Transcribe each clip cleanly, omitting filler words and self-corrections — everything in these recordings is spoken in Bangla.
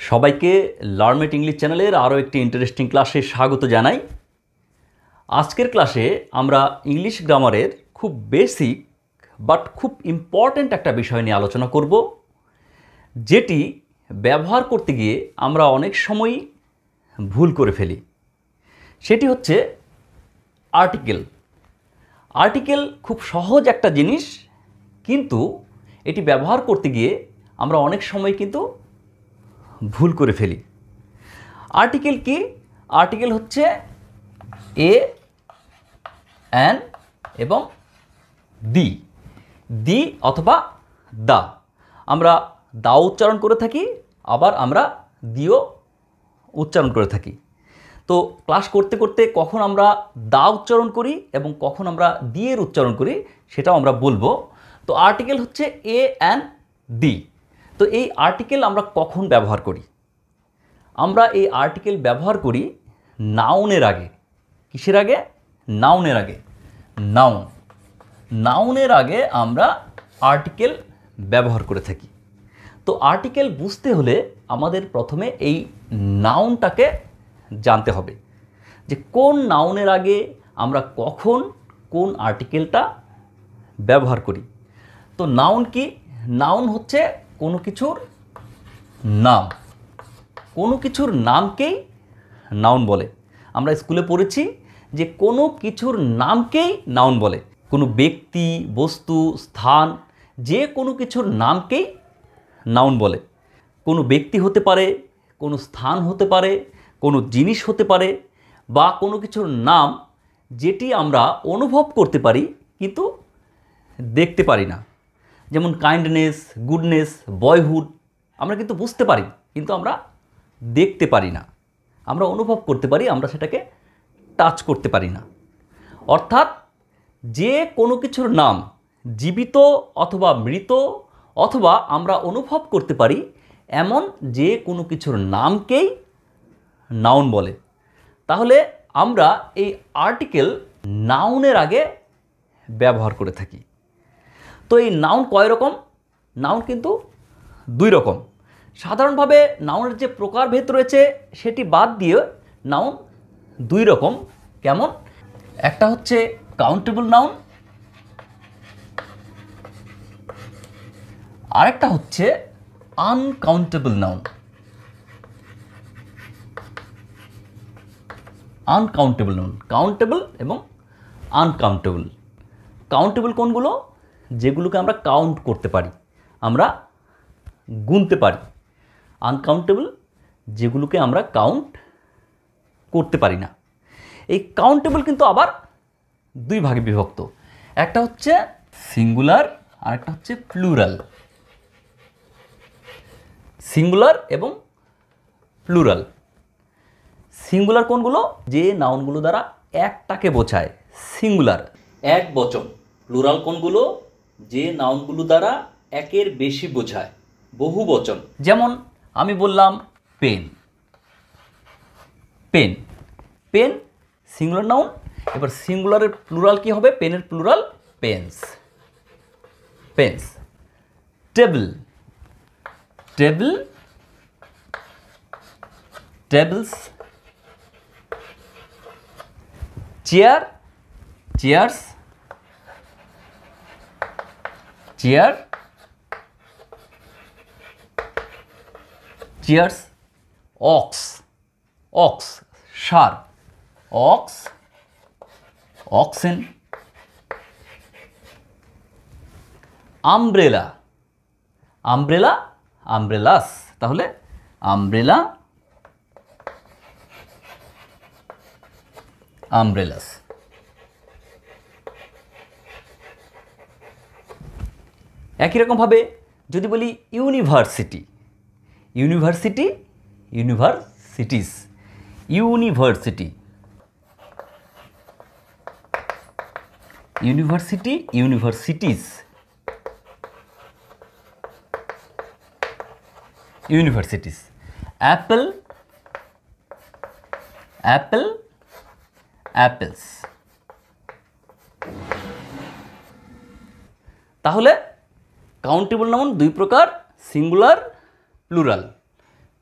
সবাইকে লার্নমেট ইংলিশ চ্যানেলের আরও একটি ইন্টারেস্টিং ক্লাসে স্বাগত জানাই। আজকের ক্লাসে আমরা ইংলিশ গ্রামারের খুব বেসিক বাট খুব ইম্পর্ট্যান্ট একটা বিষয় নিয়ে আলোচনা করব, যেটি ব্যবহার করতে গিয়ে আমরা অনেক সময়ই ভুল করে ফেলি। সেটি হচ্ছে আর্টিকেল। আর্টিকেল খুব সহজ একটা জিনিস, কিন্তু এটি ব্যবহার করতে গিয়ে আমরা অনেক সময় কিন্তু ভুল করে ফেলি। আর্টিকেল কি? আর্টিকেল হচ্ছে এ, অ্যান এবং দি অথবা দা। আমরা দা উচ্চারণ করে থাকি, আবার আমরা দিও উচ্চারণ করে থাকি। তো ক্লাস করতে করতে কখন আমরা দা উচ্চারণ করি এবং কখন আমরা দিয়ের উচ্চারণ করি সেটাও আমরা বলবো। তো আর্টিকেল হচ্ছে এ, অ্যান, দি। তো এই আর্টিকেল আমরা কখন ব্যবহার করি? আমরা এই আর্টিকেল ব্যবহার করি নাউনের আগে। কিসের আগে? নাউনের আগে। নাউনের আগে আমরা আর্টিকেল ব্যবহার করে থাকি। তো আর্টিকেল বুঝতে হলে আমাদের প্রথমে এই নাউনটাকে জানতে হবে, যে কোন নাউনের আগে আমরা কখন কোন আর্টিকেলটা ব্যবহার করি। তো নাউন কি? নাউন হচ্ছে কোনো কিছুর নাম। কোনো কিছুর নামকেই নাউন বলে। আমরা স্কুলে পড়েছি যে কোনো কিছুর নামকেই নাউন বলে। কোনো ব্যক্তি, বস্তু, স্থান, যে কোনো কিছুর নামকেই নাউন বলে। কোনো ব্যক্তি হতে পারে, কোনো স্থান হতে পারে, কোনো জিনিস হতে পারে, বা কোনো কিছুর নাম যেটি আমরা অনুভব করতে পারি কিন্তু দেখতে পারি না। যেমন কাইন্ডনেস, গুডনেস, বয়হুড আমরা কিন্তু বুঝতে পারি, কিন্তু আমরা দেখতে পারি না। আমরা অনুভব করতে পারি, আমরা সেটাকে টাচ করতে পারি না। অর্থাৎ যে কোনো কিছুর নাম জীবিত অথবা মৃত অথবা আমরা অনুভব করতে পারি এমন যে কোনো কিছুর নামকেই নাউন বলে। তাহলে আমরা এই আর্টিকেল নাউনের আগে ব্যবহার করে থাকি। তো এই নাউন কয় রকম? নাউন কিন্তু দুই রকম। সাধারণভাবে নাউনের যে প্রকারভেদ রয়েছে সেটি বাদ দিয়ে নাউন দুই রকম। কেমন? একটা হচ্ছে কাউন্টেবল নাউন, আরেকটা হচ্ছে uncountable noun. Uncountable noun, countable এবং আনকাউন্টেবল। কাউন্টেবল কোনগুলো? যেগুলোকে আমরা কাউন্ট করতে পারি, আমরা গুনতে পারি। আনকাউন্টেবল যেগুলোকে আমরা কাউন্ট করতে পারি না। এই কাউন্টেবল কিন্তু আবার দুই ভাগে বিভক্ত। একটা হচ্ছে সিঙ্গুলার আর একটা হচ্ছে প্লুরাল। সিঙ্গুলার এবং প্লুরাল। সিঙ্গুলার কোনগুলো? যে নাউনগুলো দ্বারা একটাকে বোঝায়, সিঙ্গুলার, এক বচন। প্লুরাল কোনগুলো? যে নাউনগুলো দ্বারা একের বেশি বোঝায়, বহু বচন। যেমন আমি বললাম pen. Pen, pen singular noun. এবার সিঙ্গুলারের প্লুরাল কি হবে? পেনের plural pens, pens. Table, table, tables. Chair, chairs, chair, chairs. Ox, ox, ষাঁড়, ox, oxen. Umbrella, umbrella, umbrellas. তাহলে আমব্রেলা, আমব্রেলাস। একই রকমভাবে যদি বলি university, university, universities, university, university, universities, universities. Apple, apple, apples. তাহলে কাউন্টেবল নাউন দুই প্রকার, singular, plural.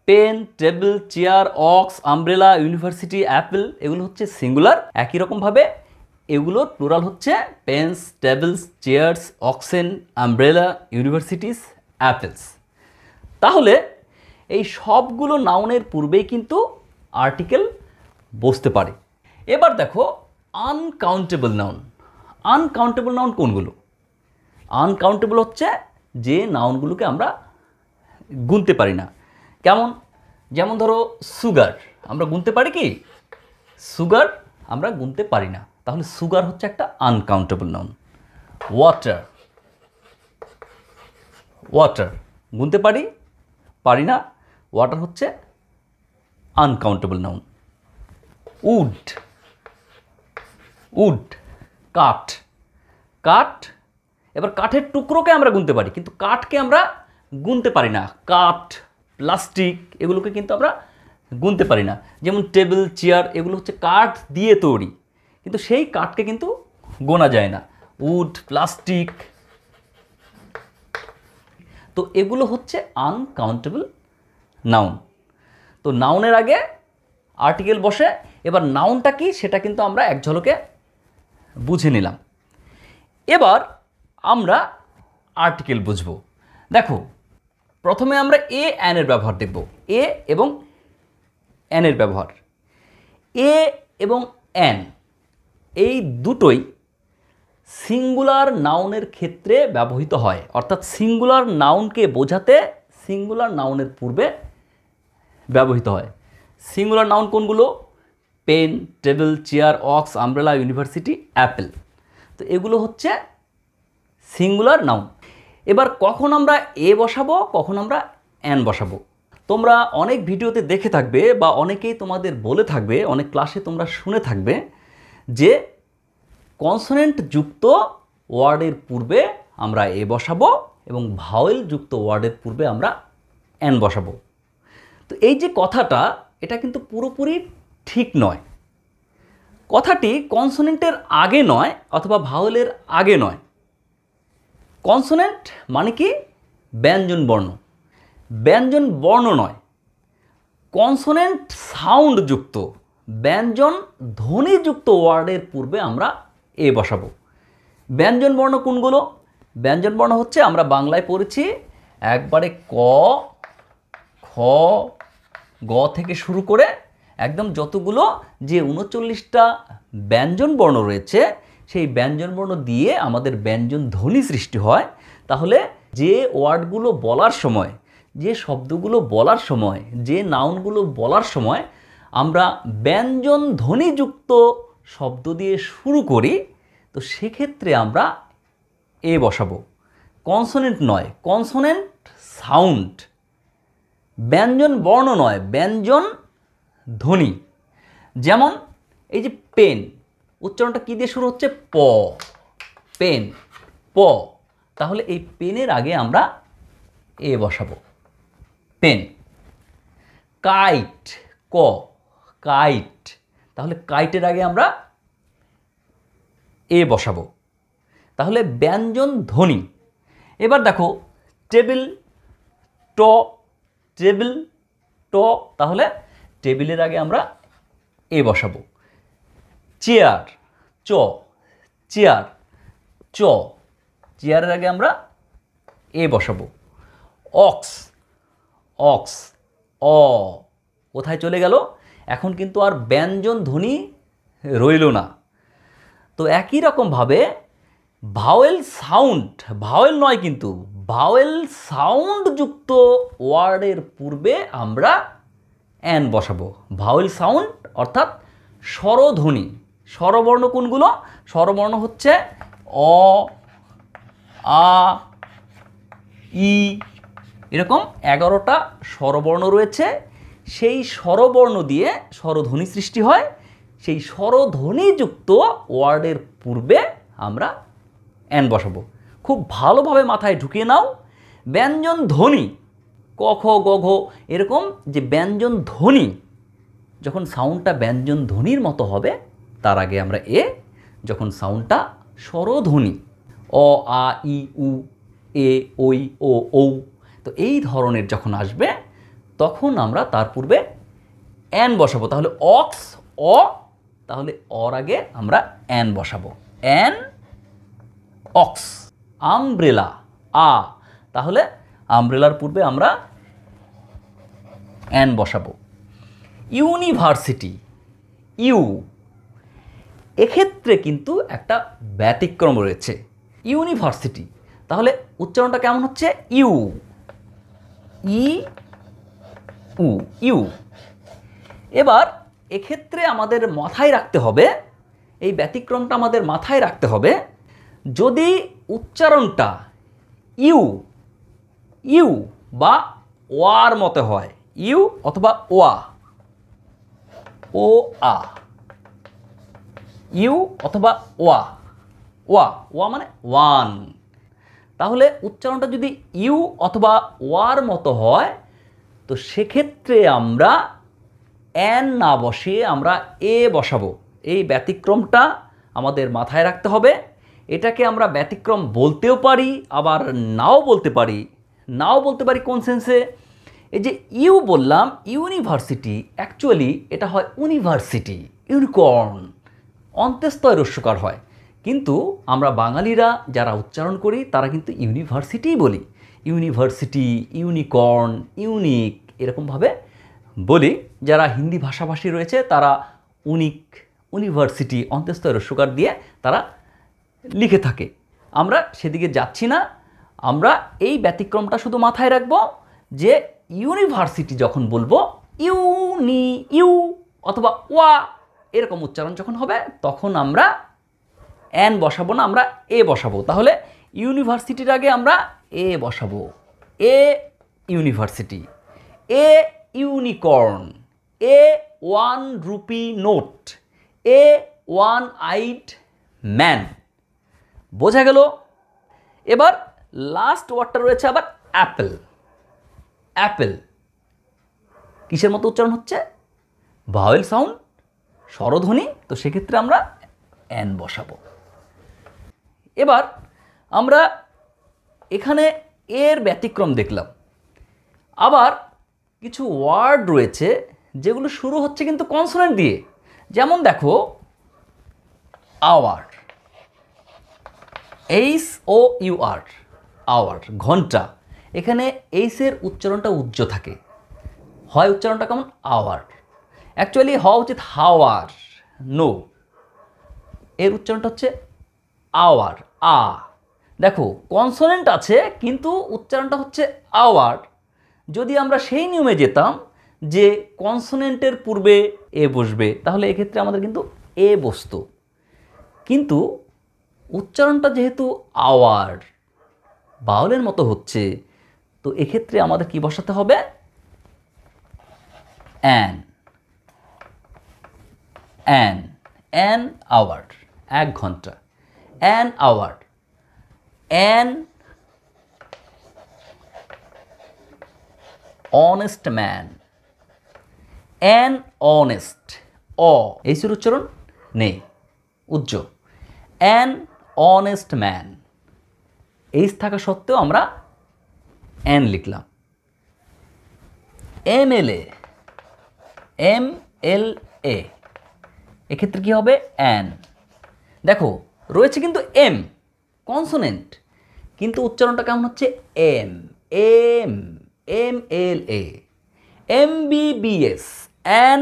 Pen, table, chair, ox, umbrella, university, apple এগুলো হচ্ছে সিঙ্গুলার। একই রকমভাবে এগুলোর প্লুরাল হচ্ছে pens, tables, chairs, oxen, umbrella, universities, apples. তাহলে এই সবগুলো নাউনের পূর্বেই কিন্তু আর্টিকেল বসতে পারে। এবার দেখো আনকাউন্টেবল নাউন। আনকাউন্টেবল নাউন কোনগুলো? আনকাউন্টেবল হচ্ছে যে নাউনগুলোকে আমরা গুনতে পারি না। কেমন? যেমন ধরো সুগার, আমরা গুনতে পারি কি? সুগার আমরা গুনতে পারি না, তাহলে সুগার হচ্ছে একটা আনকাউন্টেবল নাউন। ওয়াটার, ওয়াটার গুনতে পারি না, ওয়াটার হচ্ছে আনকাউন্টেবল নাউন। উড, উড কাঠ, কাঠ, এবার কাঠের টুকরোকে আমরা গুনতে পারি কিন্তু কাঠকে আমরা গুনতে পারি না। কাঠ, প্লাস্টিক এগুলোকে কিন্তু আমরা গুনতে পারি না। যেমন টেবিল, চেয়ার এগুলো হচ্ছে কাঠ দিয়ে তৈরি, কিন্তু সেই কাঠকে কিন্তু গোনা যায় না। উড, প্লাস্টিক, তো এগুলো হচ্ছে আনকাউন্টেবল নাউন। তো নাউনের আগে আর্টিকেল বসে। এবার নাউনটা কি সেটা কিন্তু আমরা এক ঝলকে বুঝে নিলাম। এবার আমরা আর্টিকেল বুঝব। দেখো প্রথমে আমরা এ অ্যান এর ব্যবহার দেখব। এ এবং অ্যান এর ব্যবহার। এ এবং অ্যান এই দুটোই সিঙ্গুলার নাউনের ক্ষেত্রে ব্যবহৃত হয়, অর্থাৎ সিঙ্গুলার নাউনকে বোঝাতে সিঙ্গুলার নাউনের পূর্বে ব্যবহৃত হয়। সিঙ্গুলার নাউন কোনগুলো? Pen, table, chair, ox, umbrella, university, apple. তো এগুলো হচ্ছে সিঙ্গুলার নাউন। এবার কখন আমরা এ বসাবো, কখন আমরা অ্যান বসাবো? তোমরা অনেক ভিডিওতে দেখে থাকবে বা অনেকেই তোমাদের বলে থাকবে, অনেক ক্লাসে তোমরা শুনে থাকবে যে কনসোনেন্ট যুক্ত ওয়ার্ডের পূর্বে আমরা এ বসাবো এবং ভাওয়েল যুক্ত ওয়ার্ডের পূর্বে আমরা অ্যান বসাবো। তো এই যে কথাটা, এটা কিন্তু পুরোপুরি ঠিক নয়। কথাটি কনসোনেন্টের আগে নয় অথবা ভাওয়েলের আগে নয়। কনসোনেন্ট মানে কি? ব্যঞ্জন বর্ণ। ব্যঞ্জন বর্ণ নয়, কনসোনেন্ট সাউন্ড যুক্ত, ব্যঞ্জন ধ্বনিযুক্ত ওয়ার্ডের পূর্বে আমরা এ বসাবো। ব্যঞ্জন বর্ণ কোনগুলো? ব্যঞ্জন বর্ণ হচ্ছে আমরা বাংলায় পড়েছি একবারে ক, খ, গ থেকে শুরু করে একদম যতগুলো যে 39টা ব্যঞ্জন বর্ণ রয়েছে, সেই ব্যঞ্জন বর্ণ দিয়ে আমাদের ব্যঞ্জন ধ্বনি সৃষ্টি হয়। তাহলে যে ওয়ার্ডগুলো বলার সময়, যে শব্দগুলো বলার সময়, যে নাউনগুলো বলার সময় আমরা ব্যঞ্জন ধ্বনিযুক্ত শব্দ দিয়ে শুরু করি, তো সেক্ষেত্রে আমরা এ বসাবো। কনসোনেন্ট নয়, কনসোনেন্ট সাউন্ড। ব্যঞ্জন বর্ণ নয়, ব্যঞ্জন ধ্বনি। যেমন এই যে পেন, উচ্চারণটা কী দিয়ে শুরু হচ্ছে? প, পেন, প। তাহলে এই পেনের আগে আমরা এ বসাবো, পেন। কাইট, ক, কাইট, তাহলে কাইটের আগে আমরা এ বসাবো। তাহলে ব্যঞ্জন ধ্বনি। এবার দেখো টেবিল, ট, টেবিল, ট, তাহলে টেবিলের আগে আমরা এ বসাবো। চেয়ার, চ, চেয়ার, চ, চেয়ারের আগে আমরা এ বসাবো। অক্স, অক্স, অ, কোথায় চলে গেল? এখন কিন্তু আর ব্যঞ্জন ধ্বনি রইল না। তো একই রকমভাবে ভাওয়েল সাউন্ড, ভাওয়েল নয় কিন্তু ভাওয়েল সাউন্ড যুক্ত ওয়ার্ডের পূর্বে আমরা অ্যান বসাবো। ভাওয়েল সাউন্ড অর্থাৎ স্বরধ্বনি। স্বরবর্ণ কোনগুলো? স্বরবর্ণ হচ্ছে অ, আ, ই, এরকম 11টা স্বরবর্ণ রয়েছে। সেই স্বরবর্ণ দিয়ে স্বরধ্বনি সৃষ্টি হয়। সেই স্বরধ্বনিযুক্ত ওয়ার্ডের পূর্বে আমরা অ্যান বসাবো। খুব ভালোভাবে মাথায় ঢুকিয়ে নাও, ব্যঞ্জন ধ্বনি ক, খ, গ, ঘ, এরকম যে ব্যঞ্জন ধ্বনি, যখন সাউন্ডটা ব্যঞ্জন ধ্বনির মতো হবে তার আগে আমরা এ। যখন সাউন্ডটা স্বরধ্বনি অ, আ, ই, উ, এ, ওই, ও, ঔ, তো এই ধরনের যখন আসবে তখন আমরা তার পূর্বে অ্যান বসাবো। তাহলে অক্স অ, তাহলে অর আগে আমরা অ্যান বসাবো, অ্যান অক্স। আমব্রেলা আ, তাহলে আমব্রেলার পূর্বে আমরা অ্যান বসাবো। ইউনিভার্সিটি ইউ, এক্ষেত্রে কিন্তু একটা ব্যতিক্রম রয়েছে। ইউনিভার্সিটি, তাহলে উচ্চারণটা কেমন হচ্ছে? ইউ, ই উ, ইউ। এবার এক্ষেত্রে আমাদের মাথায় রাখতে হবে, এই ব্যতিক্রমটা আমাদের মাথায় রাখতে হবে, যদি উচ্চারণটা ইউ ইউ বা ওয়ার মতো হয়, ইউ অথবা ওয়া, ও আ, ইউ অথবা ওয়া, ওয়া ওয়া মানে ওয়ান, তাহলে উচ্চারণটা যদি ইউ অথবা ওয়ার মতো হয় তো সেক্ষেত্রে আমরা অ্যান না বসিয়ে আমরা এ বসাবো। এই ব্যতিক্রমটা আমাদের মাথায় রাখতে হবে। এটাকে আমরা ব্যতিক্রম বলতেও পারি, আবার নাও বলতে পারি। নাও বলতে পারি কোন সেন্সে? এই যে ইউ বললাম, ইউনিভার্সিটি, অ্যাকচুয়ালি এটা হয় ইউনিভার্সিটি, ইউনিকর্ন, অন্ত্যেস্তয় রস্যকার হয়, কিন্তু আমরা বাঙালিরা যারা উচ্চারণ করি তারা কিন্তু ইউনিভার্সিটিই বলি। ইউনিভার্সিটি, ইউনিকর্ন, ইউনিক এরকমভাবে বলি। যারা হিন্দি ভাষাভাষী রয়েছে তারা উনিক, ইউনিভার্সিটি অন্ত্যেস্তয় রস্যকার দিয়ে তারা লিখে থাকে। আমরা সেদিকে যাচ্ছি না, আমরা এই ব্যতিক্রমটা শুধু মাথায় রাখব যে ইউনিভার্সিটি যখন বলবো ইউনি, ইউ অথবা ওয়া এরকম উচ্চারণ যখন হবে তখন আমরা অ্যান বসাবো না, আমরা এ বসাবো। তাহলে ইউনিভার্সিটির আগে আমরা এ বসাবো, a university, A unicorn, A one rupee note, A one eyed man. বোঝা গেল? এবার লাস্ট ওয়ার্ডটা রয়েছে আবার অ্যাপেল। অ্যাপেল কিসের মতো উচ্চারণ হচ্ছে? ভাওয়েল সাউন্ড, স্বরধ্বনি, তো সেক্ষেত্রে আমরা অ্যান বসাবো। এবার আমরা এখানে এর ব্যতিক্রম দেখলাম। আবার কিছু ওয়ার্ড রয়েছে যেগুলো শুরু হচ্ছে কিন্তু কনসোনেন্ট দিয়ে। যেমন দেখো hour, H O U R, hour, ঘন্টা। এখানে এইচের উচ্চারণটা উজ্জ্ব থাকে, হয় উচ্চারণটা কেমন? আওয়ার। অ্যাকচুয়ালি হওয়া উচিত হাওয়ার, নো, এর উচ্চারণটা হচ্ছে আওয়ার, আ। দেখো কনসোনেন্ট আছে কিন্তু উচ্চারণটা হচ্ছে আওয়ার। যদি আমরা সেই নিয়মে যেতাম যে কনসোনেন্টের পূর্বে এ বসবে তাহলে এক্ষেত্রে আমাদের কিন্তু এ বসতো, কিন্তু উচ্চারণটা যেহেতু আওয়ার, বাউলের মতো হচ্ছে, তো এক্ষেত্রে আমাদের কি বসাতে হবে? অ্যান, অ্যান, অ্যান আওয়ার, এক ঘন্টা, an hour, an honest man, an honest, অ এইসের উচ্চারণ নেই, উজ্জ্ব, অ্যান অনেস্ট ম্যান। এইচ থাকা সত্ত্বেও আমরা অ্যান লিখলাম। M L A, M L এ, এক্ষেত্রে কী হবে? অ্যান। দেখো রয়েছে কিন্তু এম, কনসোনেন্ট, কিন্তু উচ্চারণটা কেমন হচ্ছে? M, M, M L A, M B B S, an,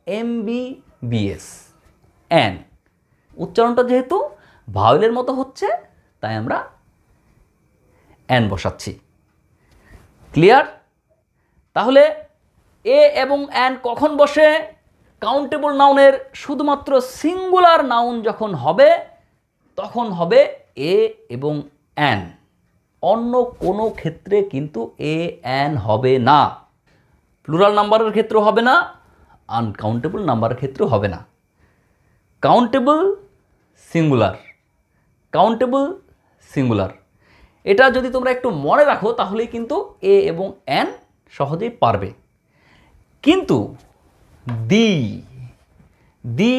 M B B S, an. উচ্চারণটা যেহেতু ভাওয়েলের মতো হচ্ছে তাই আমরা অ্যান বসাচ্ছি। ক্লিয়ার? তাহলে এ এবং অ্যান কখন বসে? কাউন্টেবল নাউনের শুধুমাত্র সিঙ্গুলার নাউন যখন হবে তখন হবে এ এবং অ্যান, অন্য কোনো ক্ষেত্রে কিন্তু এ অ্যান হবে না। প্লুরাল নাম্বারের ক্ষেত্রেও হবে না, আনকাউন্টেবল নাম্বারের ক্ষেত্রেও হবে না। কাউন্টেবল সিঙ্গুলার, কাউন্টেবল সিঙ্গুলার, এটা যদি তোমরা একটু মনে রাখো তাহলেই কিন্তু এ এবং অ্যান সহজেই পারবে। কিন্তু দি, দি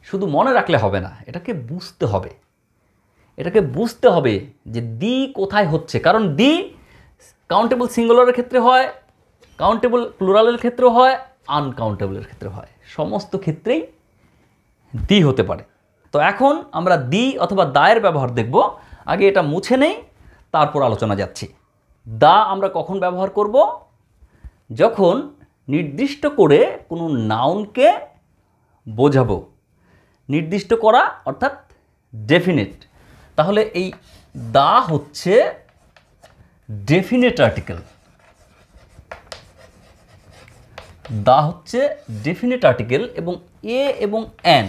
শুধু মনে রাখলে হবে না, এটাকে বুঝতে হবে। এটাকে বুঝতে হবে যে দি কোথায় হচ্ছে, কারণ দি কাউন্টেবল সিঙ্গুলারের ক্ষেত্রে হয়, কাউন্টেবল প্লুরালের ক্ষেত্রেও হয়, আনকাউন্টেবলের ক্ষেত্রে হয়, সমস্ত ক্ষেত্রেই দি হতে পারে। তো এখন আমরা দি অথবা দায়ের ব্যবহার দেখব। আগে এটা মুছে নেই, তারপর আলোচনা যাচ্ছি। দা আমরা কখন ব্যবহার করব? যখন নির্দিষ্ট করে কোনো নাউনকে বোঝাবো। নির্দিষ্ট করা অর্থাৎ ডেফিনেট। তাহলে এই দা হচ্ছে ডেফিনেট আর্টিকেল। দা হচ্ছে ডেফিনেট আর্টিকেল এবং এ এবং অ্যান,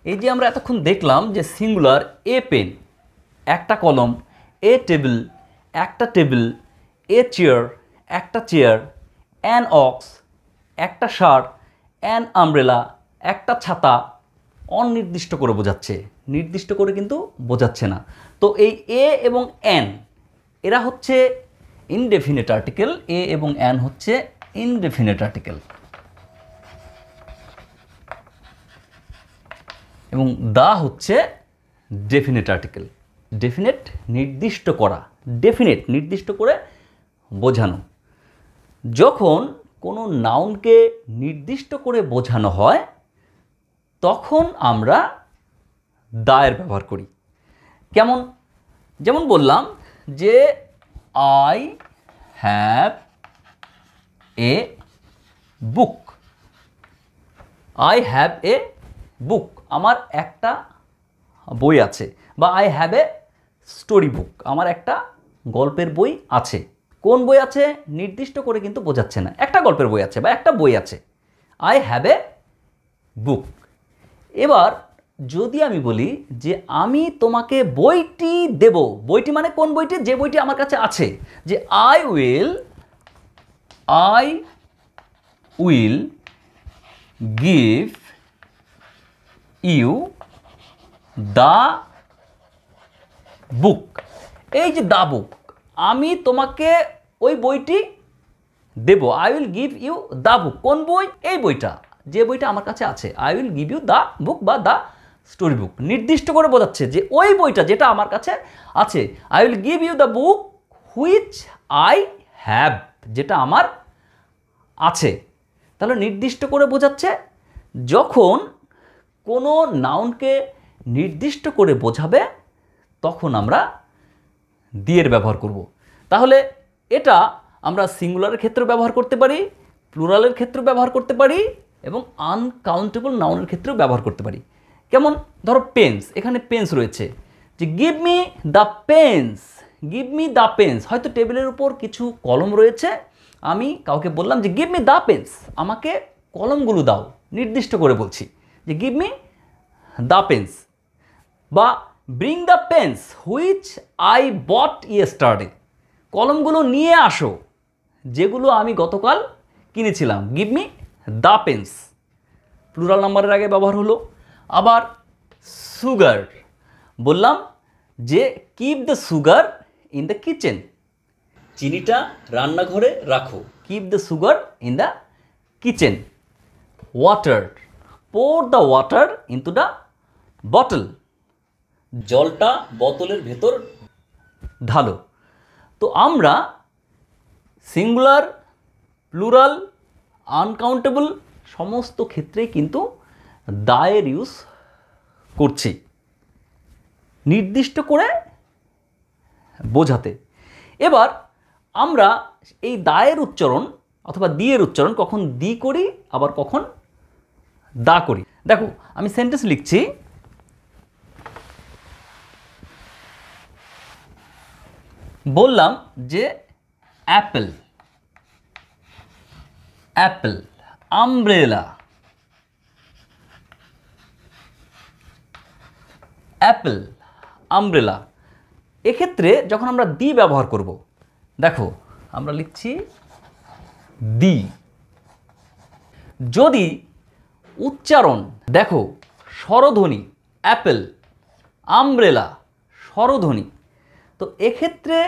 এই যে আমরা এতক্ষণ দেখলাম যে সিঙ্গুলার এ পেন একটা কলম, এ টেবিল একটা টেবিল, এ চেয়ার একটা চেয়ার, অ্যান অক্স একটা ষাঁড়, অ্যান আমব্রেলা একটা ছাতা, অনির্দিষ্ট করে বোঝাচ্ছে, নির্দিষ্ট করে কিন্তু বোঝাচ্ছে না। তো এই এ এবং অ্যান এরা হচ্ছে ইনডেফিনিট আর্টিকেল। এ এবং অ্যান হচ্ছে ইনডেফিনিট আর্টিকেল এবং দা হচ্ছে ডেফিনিট আর্টিকেল। ডেফিনেট নির্দিষ্ট করা, ডেফিনেট নির্দিষ্ট করে বোঝানো। যখন কোনো নাউনকে নির্দিষ্ট করে বোঝানো হয় তখন আমরা দায়ের ব্যবহার করি। কেমন? যেমন বললাম যে I have a book. I have a book, আমার একটা বই আছে। বা I have a story book, আমার একটা গল্পের বই আছে। কোন বই আছে নির্দিষ্ট করে কিন্তু বোঝাচ্ছে না, একটা গল্পের বই আছে বা একটা বই আছে। আই হ্যাভ এ বুক। এবার যদি আমি বলি যে আমি তোমাকে বইটি দেব, বইটি মানে কোন বইটি? যে বইটি আমার কাছে আছে। যে I will give you the book. এই যে দ্য বুক, আমি তোমাকে ওই বইটি দেব। I will give you the book. কোন বই? এই বইটা, যে বইটা আমার কাছে আছে। I will give you the book বা দ্য স্টোরি বুক, নির্দিষ্ট করে বোঝাচ্ছে যে ওই বইটা যেটা আমার কাছে আছে। I will give you the book which I have, যেটা আমার আছে। তাহলে নির্দিষ্ট করে বোঝাচ্ছে। যখন কোনো নাউনকে নির্দিষ্ট করে বোঝাবে তখন আমরা দিয়ের ব্যবহার করব। তাহলে এটা আমরা সিঙ্গুলারের ক্ষেত্রে ব্যবহার করতে পারি, প্লুরালের ক্ষেত্রে ব্যবহার করতে পারি এবং আনকাউন্টেবল নাউনের ক্ষেত্রেও ব্যবহার করতে পারি। কেমন? ধরো পেন্স, এখানে পেন্স রয়েছে, যে give me the pens, give me the pens. হয়তো টেবিলের উপর কিছু কলম রয়েছে, আমি কাউকে বললাম যে গিভ মি দ্য পেন্স, আমাকে কলমগুলো দাও, নির্দিষ্ট করে বলছি যে গিভ মি দ্য পেন্স। বা bring the pens which I bought yesterday, কলমগুলো নিয়ে আসো যেগুলো আমি গতকাল কিনেছিলাম। Give me the pens, plural নাম্বারের আগে ব্যবহার হলো। আবার সুগার, বললাম যে keep the sugar in the kitchen, চিনিটা রান্নাঘরে রাখো। Keep the sugar in the kitchen. Water, pour the water into the bottle, জলটা বোতলের ভেতর ঢালো। তো আমরা সিঙ্গুলার, প্লুরাল, আনকাউন্টেবল সমস্ত ক্ষেত্রেই কিন্তু দায়ের ইউজ করছি নির্দিষ্ট করে বোঝাতে। এবার আমরা এই দায়ের উচ্চারণ অথবা দিয়ের উচ্চারণ কখন দি করি আবার কখন দা করি। দেখো আমি সেন্টেন্স লিখছি, বললাম যে Apple, Apple, umbrella, Apple, umbrella. এক্ষেত্রে যখন আমরা দি ব্যবহার করব, দেখো আমরা লিখছি দি। যদি উচ্চারণ দেখো স্বরধ্বনি, অ্যাপেল, আমব্রেলা, স্বরধ্বনি, তো এক্ষেত্রে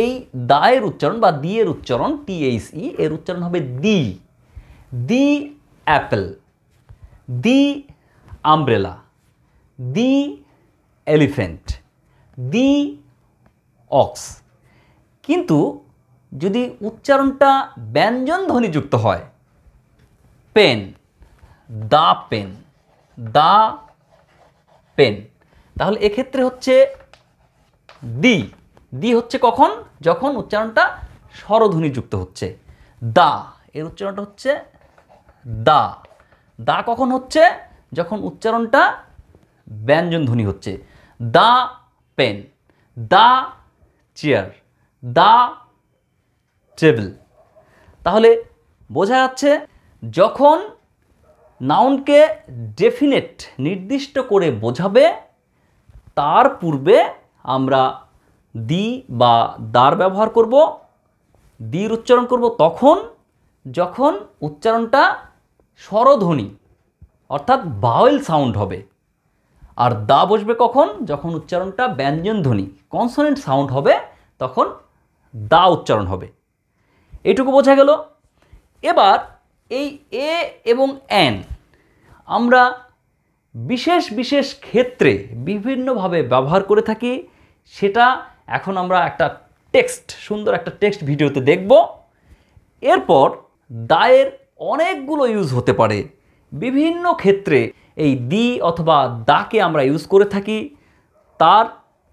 এই দায়ের উচ্চারণ বা দিয়ের উচ্চারণ THE এর উচ্চারণ হবে দি। দি অ্যাপেল, দি আমব্রেলা, দি এলিফ্যান্ট, দি অক্স। কিন্তু যদি উচ্চারণটা ব্যঞ্জন ধ্বনিযুক্ত হয়, পেন, দা পেন, দা পেন, তাহলে এক্ষেত্রে হচ্ছে দি। দি হচ্ছে কখন? যখন উচ্চারণটা স্বরধ্বনিযুক্ত হচ্ছে। দা এর উচ্চারণটা হচ্ছে দা। দা কখন হচ্ছে? যখন উচ্চারণটা ব্যঞ্জন ধ্বনি হচ্ছে। The pen, the chair, the table. তাহলে বোঝা যাচ্ছে যখন নাউনকে ডেফিনেট নির্দিষ্ট করে বোঝাবে তার পূর্বে আমরা দি বা দার ব্যবহার করব, দির উচ্চারণ করব তখন যখন উচ্চারণটা স্বরধ্বনি অর্থাৎ ভাওয়েল সাউন্ড হবে। আর দা বসবে কখন? যখন উচ্চারণটা ব্যঞ্জন ধ্বনি কনসোনেন্ট সাউন্ড হবে, তখন দা উচ্চারণ হবে। এটুকু বোঝা গেল। এবার এই এ এবং এন আমরা বিশেষ বিশেষ ক্ষেত্রে বিভিন্নভাবে ব্যবহার করে থাকি, সেটা এখন আমরা একটা সুন্দর একটা টেক্সট ভিডিওতে দেখব। এরপর দায়ের অনেকগুলো ইউজ হতে পারে, বিভিন্ন ক্ষেত্রে এই দি অথবা দাকে আমরা ইউজ করে থাকি, তার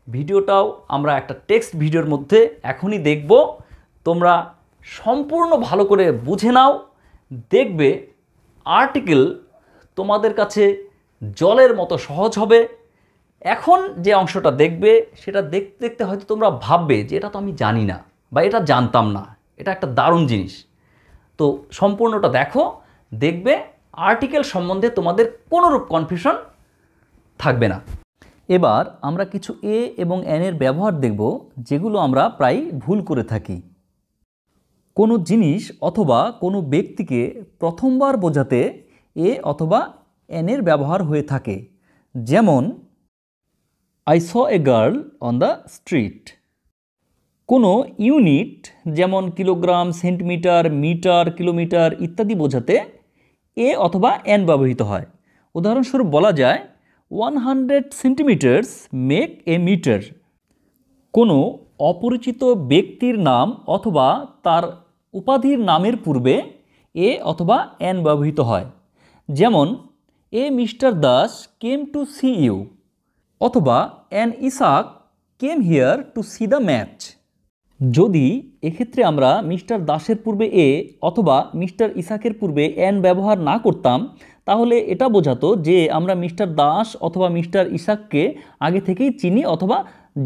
ভিডিওটাও আমরা একটা টেক্সট ভিডিওর মধ্যে এখনই দেখব। তোমরা সম্পূর্ণ ভালো করে বুঝে নাও, দেখবে আর্টিকেল তোমাদের কাছে জলের মতো সহজ হবে। এখন যে অংশটা দেখবে সেটা দেখতে দেখতে হয়তো তোমরা ভাববে যে এটা তো আমি জানি না বা এটা জানতাম না, এটা একটা দারুণ জিনিস। তো সম্পূর্ণটা দেখো, দেখবে আর্টিকেল সম্বন্ধে তোমাদের কোনোরূপ কনফিউশন থাকবে না। এবার আমরা কিছু এ এবং এন এর ব্যবহার দেখব যেগুলো আমরা প্রায় ভুল করে থাকি। কোনো জিনিস অথবা কোনো ব্যক্তিকে প্রথমবার বোঝাতে এ অথবা এন এর ব্যবহার হয়ে থাকে। যেমন I saw a girl on the street. কোনো ইউনিট যেমন কিলোগ্রাম, সেন্টিমিটার, মিটার, কিলোমিটার ইত্যাদি বোঝাতে এ অথবা এন ব্যবহৃত হয়। উদাহরণস্বরূপ বলা যায় 100 সেন্টিমিটার্স মেক এ মিটার। কোনো অপরিচিত ব্যক্তির নাম অথবা তার উপাধির নামের পূর্বে এ অথবা এন ব্যবহৃত হয়। যেমন a mister Das came to see you, অথবা an Isaac came here to see the match. যদি এক্ষেত্রে আমরা মিস্টার দাসের পূর্বে এ অথবা মিস্টার ইসাকের পূর্বে এন ব্যবহার না করতাম, তাহলে এটা বোঝাতো যে আমরা মিস্টার দাস অথবা মিস্টার ইসাককে আগে থেকেই চিনি অথবা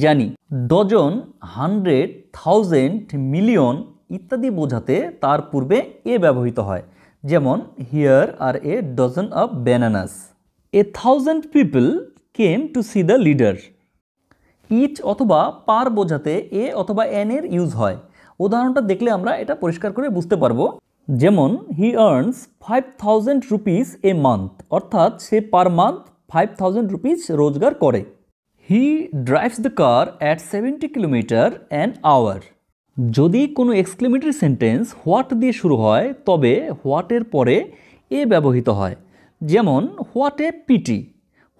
জানি। ডজন, 100, 1000, মিলিয়ন ইত্যাদি বোঝাতে তার পূর্বে এ ব্যবহৃত হয়। যেমন here are a dozen of bananas. 1000 people came to see the leader. Each অথবা পার বোঝাতে এ অথবা এন এর ইউজ হয়। উদাহরণটা দেখলে আমরা এটা পরিষ্কার করে বুঝতে পারবো। যেমন he earns 5000 rupees a month, অর্থাৎ সে পার মান্থ 5000 রুপিস রোজগার করে। He drives the car at 70 kilometre an hour. যদি কোনো এক্সক্লেমেটরি সেন্টেন্স হোয়াট দিয়ে শুরু হয় তবে হোয়াটের পরে এ ব্যবহৃত হয়। যেমন what a pity,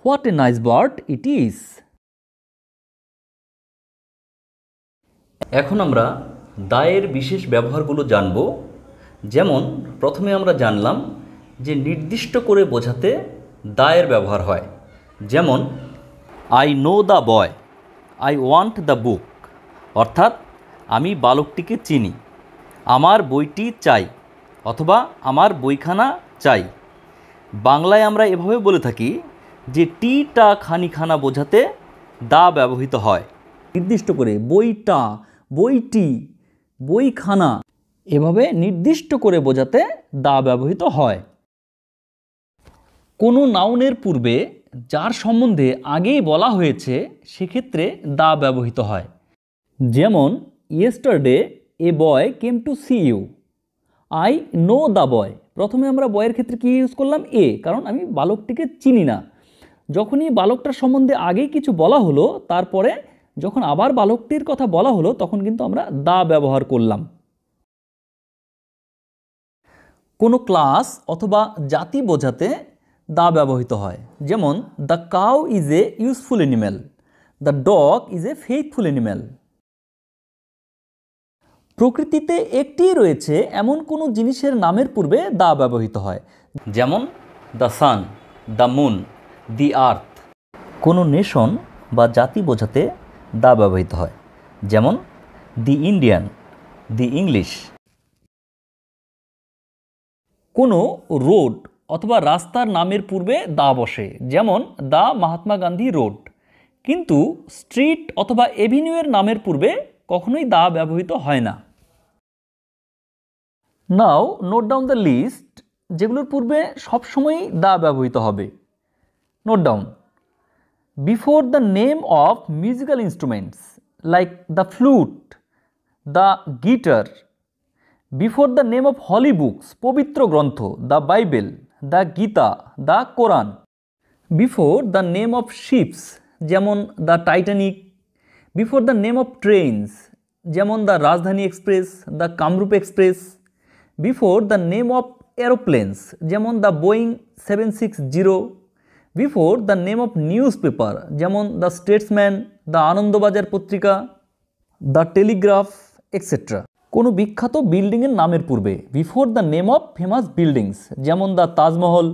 what a nice bird it is. এখন আমরা দায়ের বিশেষ ব্যবহারগুলো জানব। যেমন প্রথমে আমরা জানলাম যে নির্দিষ্ট করে বোঝাতে দায়ের ব্যবহার হয়। যেমন I know the boy, I want the book, অর্থাৎ আমি বালকটিকে চিনি, আমার বইটি চাই অথবা আমার বইখানা চাই। বাংলায় আমরা এভাবে বলে থাকি যে টিটা খানিখানা বোঝাতে দা ব্যবহৃত হয়। নির্দিষ্ট করে বইটা, বইটি, বইখানা এভাবে নির্দিষ্ট করে বোঝাতে দা ব্যবহৃত হয়। কোনো নাউনের পূর্বে যার সম্বন্ধে আগেই বলা হয়েছে সেক্ষেত্রে দা ব্যবহৃত হয়। যেমন yesterday a boy came to see you, I know the boy. প্রথমে আমরা বয়ের ক্ষেত্রে কী ইউজ করলাম? এ, কারণ আমি বালকটিকে চিনি না। যখনই বালকটার সম্বন্ধে আগেই কিছু বলা হলো, তারপরে যখন আবার বালকটির কথা বলা হলো তখন কিন্তু আমরা দা ব্যবহার করলাম। কোনো ক্লাস অথবা জাতি বোঝাতে দা ব্যবহৃত হয়। যেমন the cow is a useful animal, the dog is a faithful animal. প্রকৃতিতে একটিই রয়েছে এমন কোনো জিনিসের নামের পূর্বে দা ব্যবহৃত হয়, যেমন দ্য সান, দ্য মুন, দি আর্থ। কোনো নেশন বা জাতি বোঝাতে দা ব্যবহৃত হয়, যেমন দি ইন্ডিয়ান, দি ইংলিশ। কোনো রোড অথবা রাস্তার নামের পূর্বে দা বসে, যেমন দ্য মহাত্মা গান্ধী রোড, কিন্তু স্ট্রিট অথবা এভিনিউয়ের নামের পূর্বে কখনোই দা ব্যবহৃত হয় না। নাও নোট ডাউন দ্য লিস্ট যেগুলোর পূর্বে সবসময়ই দা ব্যবহৃত হবে। Note down: before the name of musical instruments like the flute, the guitar. Before the name of holy books, পবিত্র গ্রন্থ, the Bible, the Gita, the Quran. Before the name of ships, যেমন the Titanic. Before the name of trains, যেমন the Rajdhani express, the Kamrup express. Before the name of aeroplanes, যেমন the Boeing 760। Before the name of news paper, যেমন the Statesman, the Anandabazar Patrika, the Telegraph, etcetera. কোনো বিখ্যাত বিল্ডিংয়ের নামের পূর্বে, before the name of famous buildings, যেমন the Taj Mahal.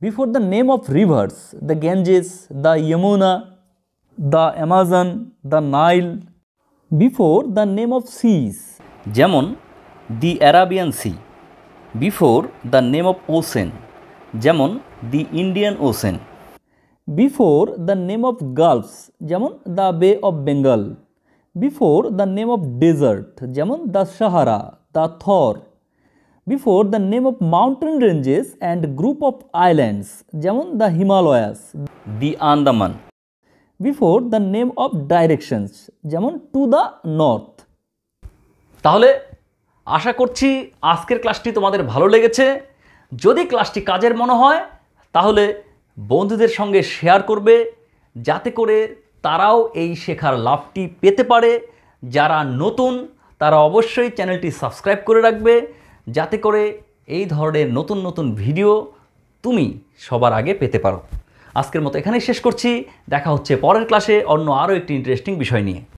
Before the name of rivers, the Ganges, the Yamuna, the Amazon, the Nile. Before the name of seas, যেমন the Arabian sea. Before the name of ocean, যেমন the Indian ocean. Before the name of gulfs, যেমন the bay of Bengal. Before the name of desert, যেমন the Sahara, the Thar. Before the name of mountain ranges and group of islands, যেমন the Himalayas, the Andaman. Before the name of directions, যেমন টু দ্য নর্থ। তাহলে আশা করছি আজকের ক্লাসটি তোমাদের ভালো লেগেছে। যদি ক্লাসটি কাজের মনে হয় তাহলে বন্ধুদের সঙ্গে শেয়ার করবে, যাতে করে তারাও এই শেখার লাভটি পেতে পারে। যারা নতুন তারা অবশ্যই চ্যানেলটি সাবস্ক্রাইব করে রাখবে, যাতে করে এই ধরনের নতুন নতুন ভিডিও তুমি সবার আগে পেতে পারো। আজকের মতো এখানেই শেষ করছি। দেখা হচ্ছে পরের ক্লাসে অন্য আরও একটি ইন্টারেস্টিং বিষয় নিয়ে।